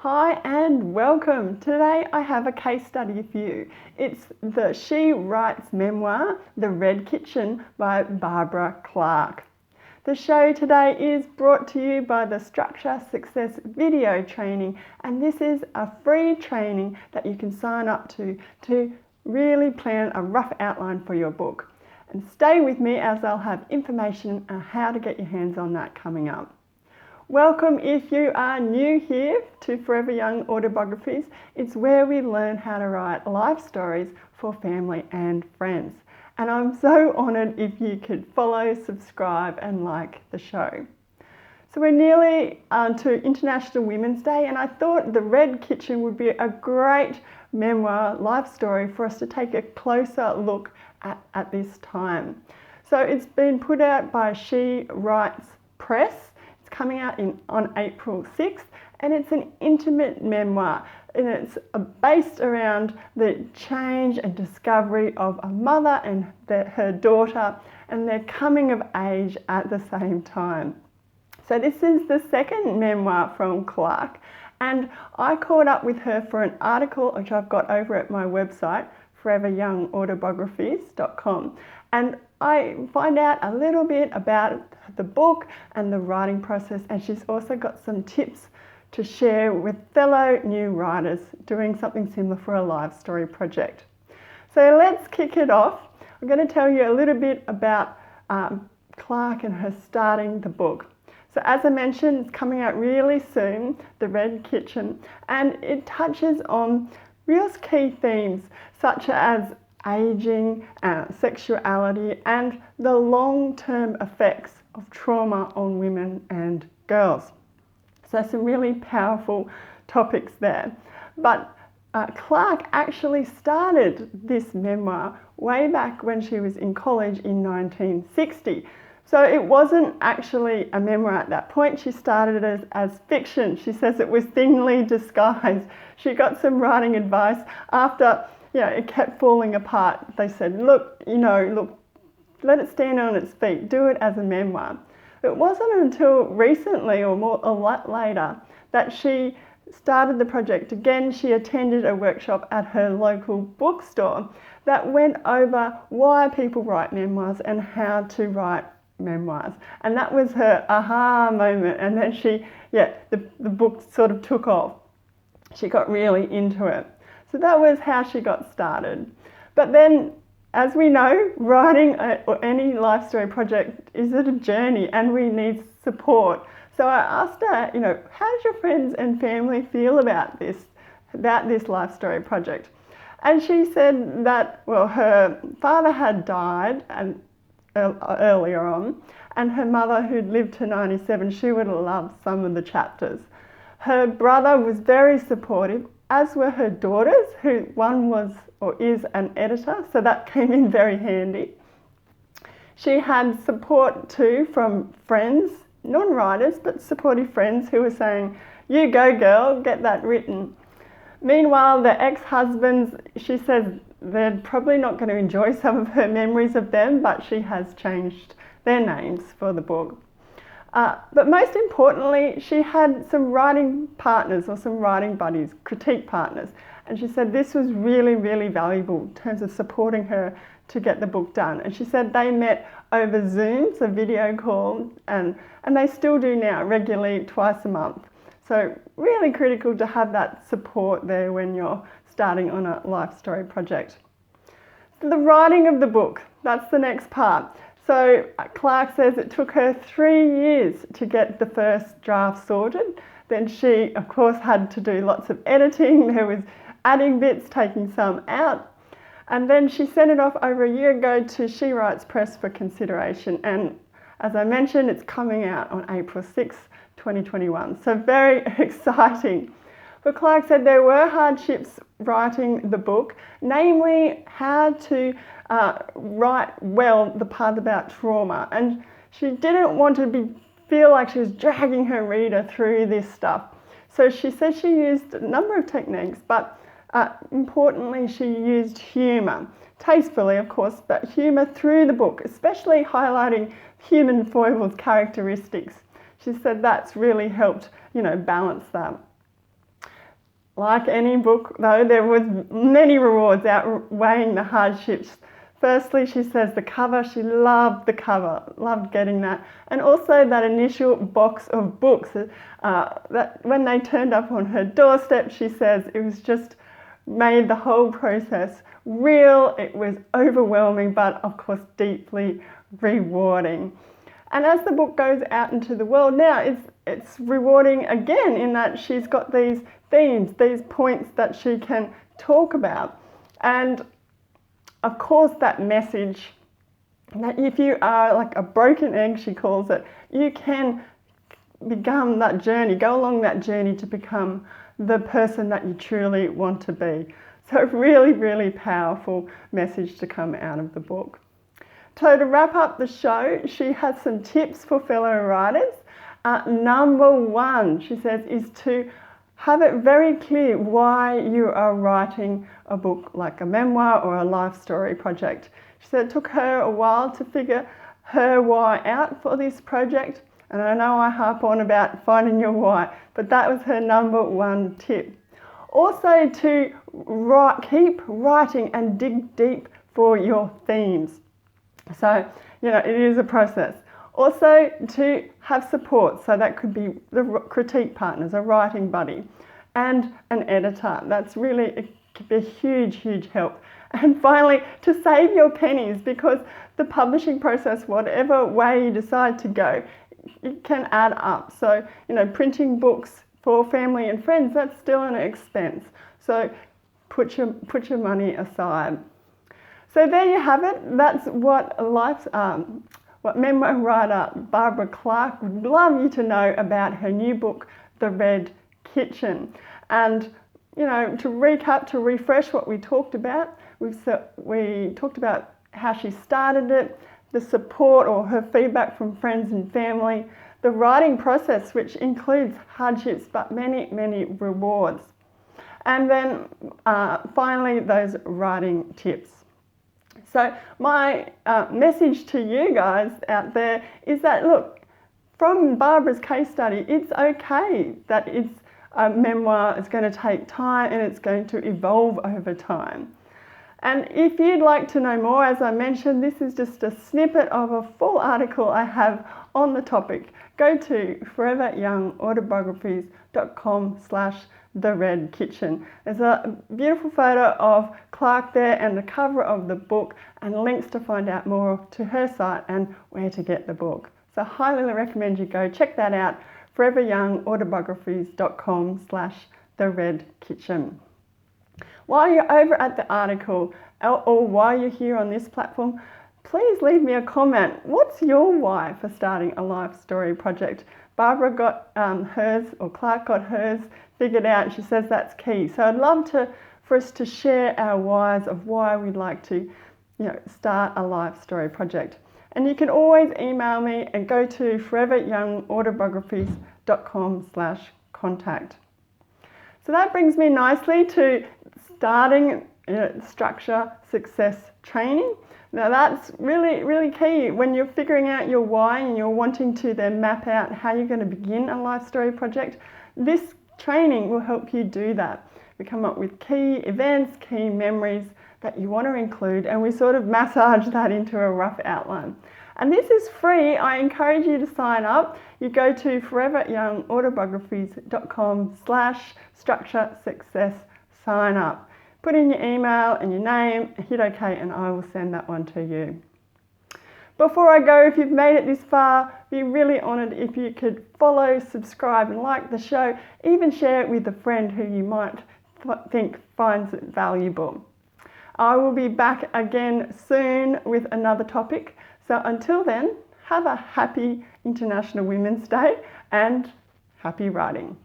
Hi and welcome. Today I have a case study for you. It's the She Writes memoir, The Red Kitchen by Barbara Clarke. The show today is brought to you by the Structure Success video training, and this is a free training that you can sign up to really plan a rough outline for your book. And stay with me as I'll have information on how to get your hands on that coming up. Welcome if you are new here to Forever Young Autobiographies. It's where we learn how to write life stories for family and friends. And I'm so honoured if you could follow, subscribe and like the show. So we're nearly to International Women's Day, and I thought The Red Kitchen would be a great memoir life story for us to take a closer look at this time. So it's been put out by She Writes Press. It's coming out on April 6th, and it's an intimate memoir, and it's based around the change and discovery of a mother and her daughter and their coming of age at the same time. So this is the second memoir from Clarke, and I caught up with her for an article which I've got over at my website, foreveryoungautobiographies.com, and I find out a little bit about the book and the writing process, and she's also got some tips to share with fellow new writers doing something similar for a life story project. So let's kick it off. I'm going to tell you a little bit about Clarke and her starting the book. So as I mentioned, it's coming out really soon, The Red Kitchen, and it touches on real key themes such as aging, sexuality, and the long-term effects of trauma on women and girls. So some really powerful topics there. But Clarke actually started this memoir way back when she was in college in 1960. So it wasn't actually a memoir at that point. She started it as fiction. She says it was thinly disguised. She got some writing advice after it kept falling apart. They said, look, let it stand on its feet. Do it as a memoir. It wasn't until recently or a lot later that she started the project again. She attended a workshop at her local bookstore that went over why people write memoirs and how to write memoirs. And that was her aha moment. And then the book sort of took off. She got really into it. So that was how she got started. But then, as we know, writing or any life story project is a journey, and we need support. So I asked her, how did your friends and family feel about this life story project? And she said that, her father had died earlier on, and her mother, who'd lived to 97, she would have loved some of the chapters. Her brother was very supportive, as were her daughters, who one was or is an editor, so that came in very handy. She had support too from friends, non-writers, but supportive friends who were saying, you go girl, get that written. Meanwhile, the ex-husbands, she says they're probably not going to enjoy some of her memories of them, but she has changed their names for the book. But most importantly, she had some writing partners or some writing buddies, critique partners. And she said this was really, really valuable in terms of supporting her to get the book done. And she said they met over Zoom, so video call, and they still do now, regularly twice a month. So really critical to have that support there when you're starting on a life story project. So the writing of the book, that's the next part. So Clarke says it took her 3 years to get the first draft sorted. Then she, of course, had to do lots of editing. There was adding bits, taking some out. And then she sent it off over a year ago to She Writes Press for consideration. And as I mentioned, it's coming out on April 6, 2021. So very exciting. But Clarke said there were hardships writing the book, namely how to write well the part about trauma, and she didn't want to feel like she was dragging her reader through this stuff. So she said she used a number of techniques, but importantly she used humour, tastefully of course, but humour through the book, especially highlighting human foibles, characteristics. She said that's really helped, balance that. Like any book, though, there was many rewards outweighing the hardships. Firstly, she says the cover, she loved the cover, loved getting that. And also that initial box of books, that when they turned up on her doorstep, she says it was just made the whole process real. It was overwhelming, but of course deeply rewarding. And as the book goes out into the world now, it's rewarding again in that she's got these themes, these points that she can talk about. And of course that message that if you are like a broken egg, she calls it, you can become that journey, go along that journey to become the person that you truly want to be. So really, really powerful message to come out of the book. So to wrap up the show, she has some tips for fellow writers. Number one, she says, is to have it very clear why you are writing a book like a memoir or a life story project. She said it took her a while to figure her why out for this project. And I know I harp on about finding your why, but that was her number one tip. Also to keep writing and dig deep for your themes. So, it is a process. Also to have support, so that could be the critique partners, a writing buddy, and an editor. That's really it could be a huge, huge help. And finally, to save your pennies, because the publishing process, whatever way you decide to go, it can add up. So, printing books for family and friends, that's still an expense. So put your money aside. So there you have it. That's what memoir writer Barbara Clarke would love you to know about her new book, The Red Kitchen. And, to recap, to refresh what we talked about, we talked about how she started it, the support or her feedback from friends and family, the writing process, which includes hardships but many, many rewards. And then finally, those writing tips. So my message to you guys out there is that, look, from Barbara's case study, it's okay that a memoir is going to take time and it's going to evolve over time. And if you'd like to know more, as I mentioned, this is just a snippet of a full article I have on the topic. Go to foreveryoungautobiographies.com/The Red Kitchen. There's a beautiful photo of Clarke there and the cover of the book and links to find out more to her site and where to get the book. So I highly recommend you go check that out, foreveryoungautobiographies.com/The Red Kitchen. While you're over at the article or while you're here on this platform, please leave me a comment. What's your why for starting a life story project? Barbara got hers, or Clarke got hers figured out. She says that's key. So I'd love for us to share our whys of why we'd like to, start a life story project. And you can always email me and go to foreveryoungautobiographies.com/contact. So that brings me nicely to starting structure success training. Now that's really, really key when you're figuring out your why and you're wanting to then map out how you're going to begin a life story project. This training will help you do that. We come up with key events, key memories that you want to include, and we sort of massage that into a rough outline. And this is free. I encourage you to sign up. You go to foreveryoungautobiographies.com/structure success sign up. Put in your email and your name, hit OK, and I will send that one to you. Before I go, if you've made it this far, be really honoured if you could follow, subscribe and like the show, even share it with a friend who you might think finds it valuable. I will be back again soon with another topic. So until then, have a happy International Women's Day and happy writing.